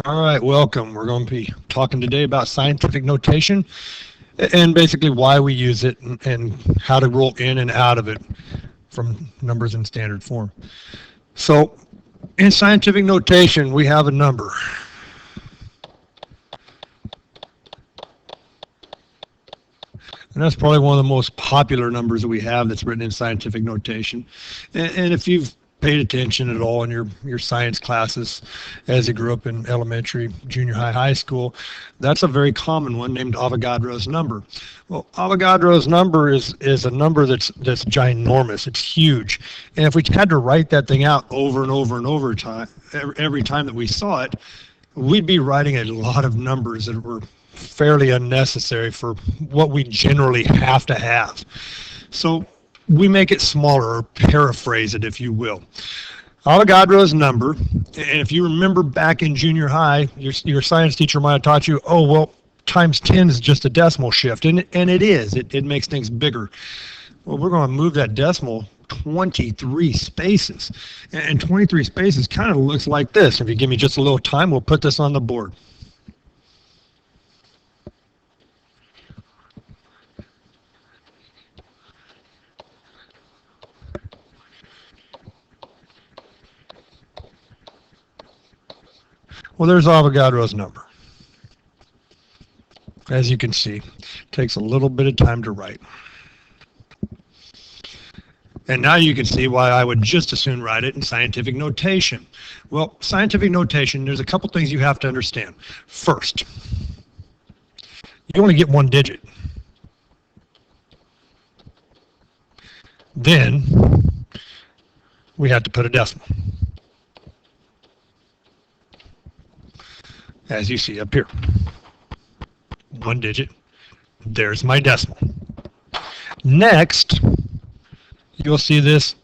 All right, welcome. We're going to be talking today about scientific notation and basically why we use it and how to roll in and out of it from numbers in standard form. So in scientific notation, we have a number. And that's probably one of the most popular numbers that we have that's written in scientific notation. And if you've paid attention at all in your science classes as you grew up in elementary, junior high, high school, that's a very common one named Avogadro's number. Well, Avogadro's number is a number that's ginormous. It's huge. And if we had to write that thing out over and over and over time, every time that we saw it, we'd be writing a lot of numbers that were fairly unnecessary for what we generally have to have. So we make it smaller, or paraphrase it, if you will. Avogadro's number, and if you remember back in junior high, your science teacher might have taught you, oh, well, times 10 is just a decimal shift, and it is. It makes things bigger. Well, we're going to move that decimal 23 spaces, and 23 spaces kind of looks like this. If you give me just a little time, we'll put this on the board. Well, there's Avogadro's number. As you can see, it takes a little bit of time to write. And now you can see why I would just as soon write it in scientific notation. Well, scientific notation, there's a couple things you have to understand. First, you only get one digit. Then we have to put a decimal, as you see up here. One digit. There's my decimal. Next, you'll see this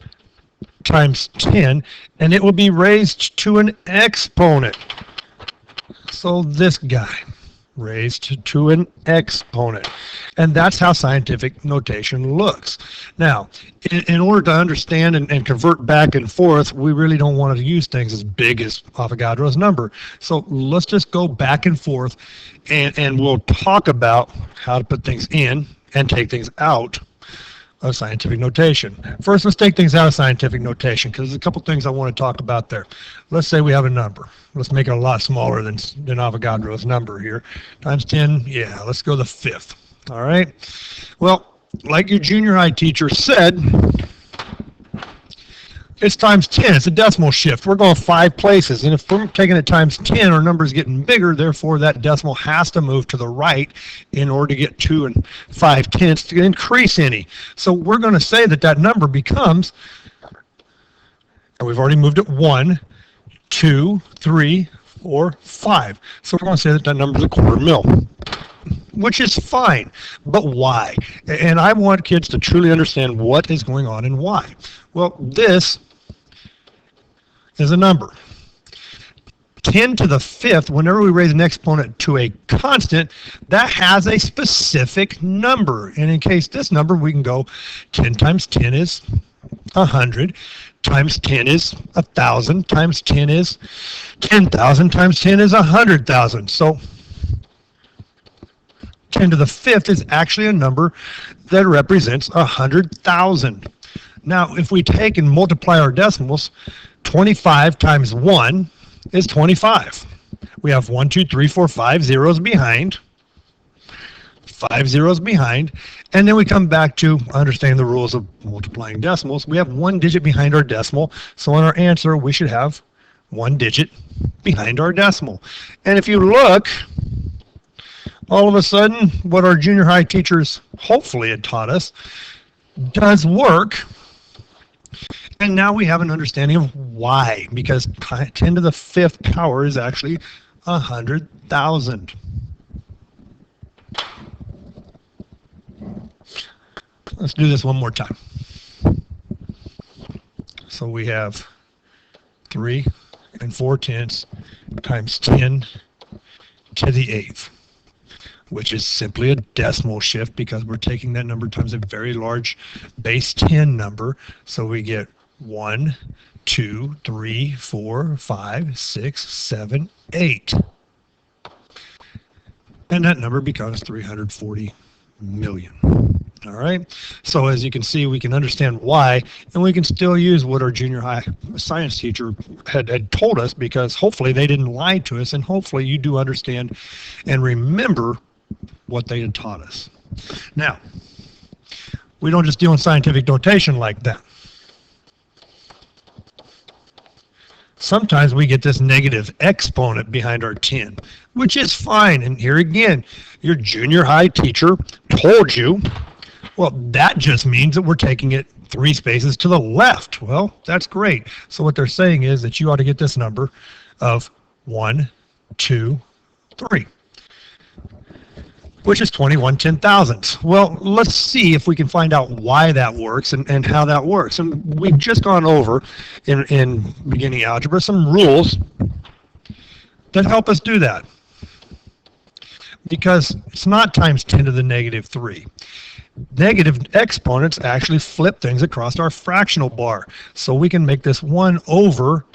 times 10, and it will be raised to an exponent. So this guy, raised to an exponent. And that's how scientific notation looks. Now, in order to understand and convert back and forth, we really don't want to use things as big as Avogadro's number. So let's just go back and forth, and we'll talk about how to put things in and take things out of scientific notation. First, let's take things out of scientific notation, because there's a couple things I want to talk about there. Let's say we have a number. Let's make it a lot smaller than Avogadro's number here. Times 10, yeah, let's go the fifth. All right. Well, like your junior high teacher said, it's times 10. It's a decimal shift. We're going 5 places. And if we're taking it times 10, our number's getting bigger. Therefore, that decimal has to move to the right in order to get 2 5/10 to increase any. So we're going to say that that number becomes, and we've already moved it 1, 2, 3, 4, 5. So we're going to say that that number is a quarter mil, which is fine. But why? And I want kids to truly understand what is going on and why. Well, this is a number. 10 to the fifth, whenever we raise an exponent to a constant, that has a specific number. And in case this number, we can go 10 times 10 is 100, times 10 is 1,000, times 10 is 10,000, times 10 is 100,000. So 10 to the fifth is actually a number that represents 100,000. Now, if we take and multiply our decimals, 25 times 1 is 25. We have 1, 2, 3, 4, 5 zeros behind, 5 zeros behind, and then we come back to understanding the rules of multiplying decimals. We have 1 digit behind our decimal, so in our answer, we should have 1 digit behind our decimal. And if you look, all of a sudden, what our junior high teachers hopefully had taught us does work. And now we have an understanding of why, because 10 to the fifth power is actually 100,000. Let's do this one more time. So we have 3 4/10 times 10 to the eighth, which is simply a decimal shift because we're taking that number times a very large base 10 number. So we get 1 2, 3, 4, 5, 6, 7, 8. And that number becomes 340 million. All right. So as you can see, we can understand why, and we can still use what our junior high science teacher had told us, because hopefully they didn't lie to us, and hopefully you do understand and remember what they had taught us. Now, we don't just deal in scientific notation like that. Sometimes we get this negative exponent behind our 10, which is fine. And here again, your junior high teacher told you, well, that just means that we're taking it 3 spaces to the left. Well, that's great. So what they're saying is that you ought to get this number of 1, 2, 3, which is 21 10,000ths. Well, let's see if we can find out why that works and how that works. And we've just gone over in beginning algebra some rules that help us do that. Because it's not times 10 to the negative 3. Negative exponents actually flip things across our fractional bar. So we can make this 1 over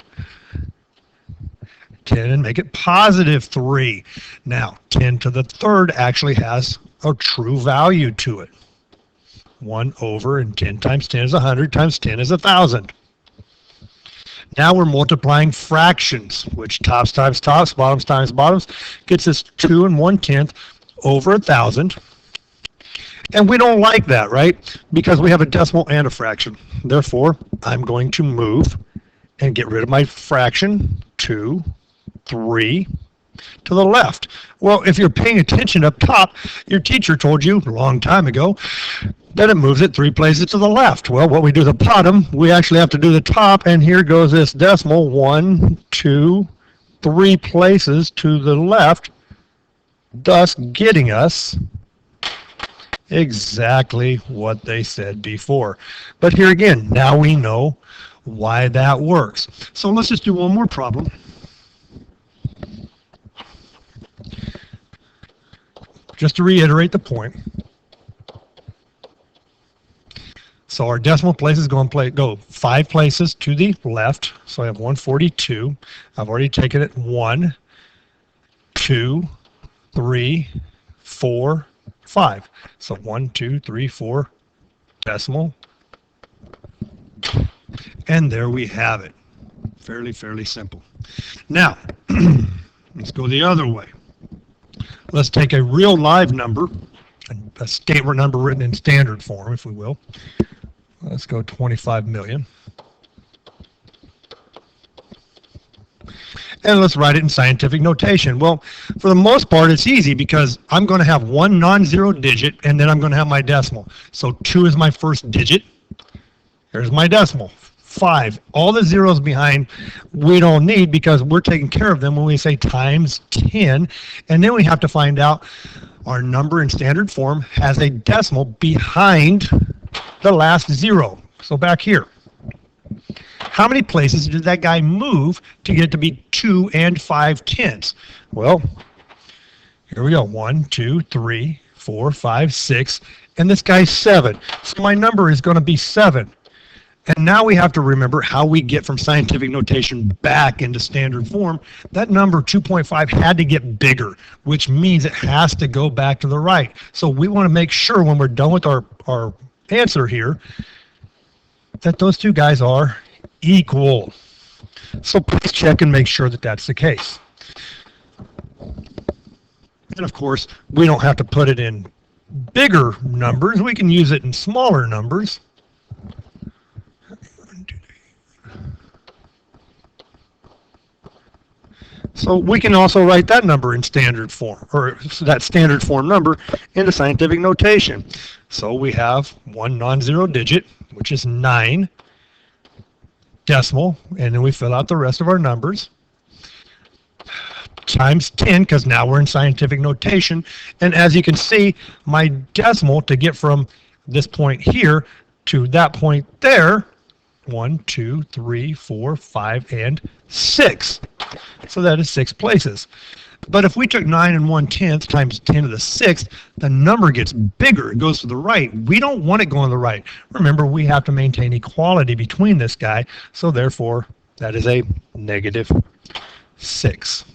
10 and make it positive 3. Now, 10 to the third actually has a true value to it. 1 over, and 10 times 10 is 100, times 10 is 1,000. Now we're multiplying fractions, which tops times tops, bottoms times bottoms, gets us 2 1/10 over 1,000. And we don't like that, right? Because we have a decimal and a fraction. Therefore, I'm going to move and get rid of my fraction, 2, 3, to the left. Well, if you're paying attention up top, your teacher told you a long time ago that it moves it 3 places to the left. Well, what we do at the bottom, we actually have to do the top, and here goes this decimal, 1, 2, 3 places to the left, thus getting us exactly what they said before. But here again, now we know why that works. So let's just do one more problem. Just to reiterate the point. So our decimal places go 5 places to the left. So I have 142. I've already taken it 1, 2, 3, 4, 5. So 1, 2, 3, 4 decimal. And there we have it. Fairly simple. Now, let's go the other way. Let's take a real live number, a statement number written in standard form, if we will. Let's go 25 million. And let's write it in scientific notation. Well, for the most part, it's easy because I'm going to have one non-zero digit, and then I'm going to have my decimal. So 2 is my first digit. Here's my decimal. 5. All the zeros behind we don't need because we're taking care of them when we say times 10. And then we have to find out our number in standard form has a decimal behind the last 0. So back here. How many places did that guy move to get it to be 2 5/10? Well, here we go. 1, 2, 3, 4, 5, 6. And this guy's 7. So my number is going to be 7. And now we have to remember how we get from scientific notation back into standard form. That number 2.5 had to get bigger, which means it has to go back to the right. So we want to make sure when we're done with our answer here that those two guys are equal. So please check and make sure that that's the case. And of course, we don't have to put it in bigger numbers. We can use it in smaller numbers. So we can also write that number in standard form, or that standard form number into scientific notation. So we have one non-zero digit, which is 9, decimal, and then we fill out the rest of our numbers, times 10, because now we're in scientific notation. And as you can see, my decimal to get from this point here to that point there, 1, 2, 3, 4, 5, and 6. So that is 6 places. But if we took 9 1/10 times 10 to the 6th, the number gets bigger. It goes to the right. We don't want it going to the right. Remember, we have to maintain equality between this guy, so therefore that is a -6.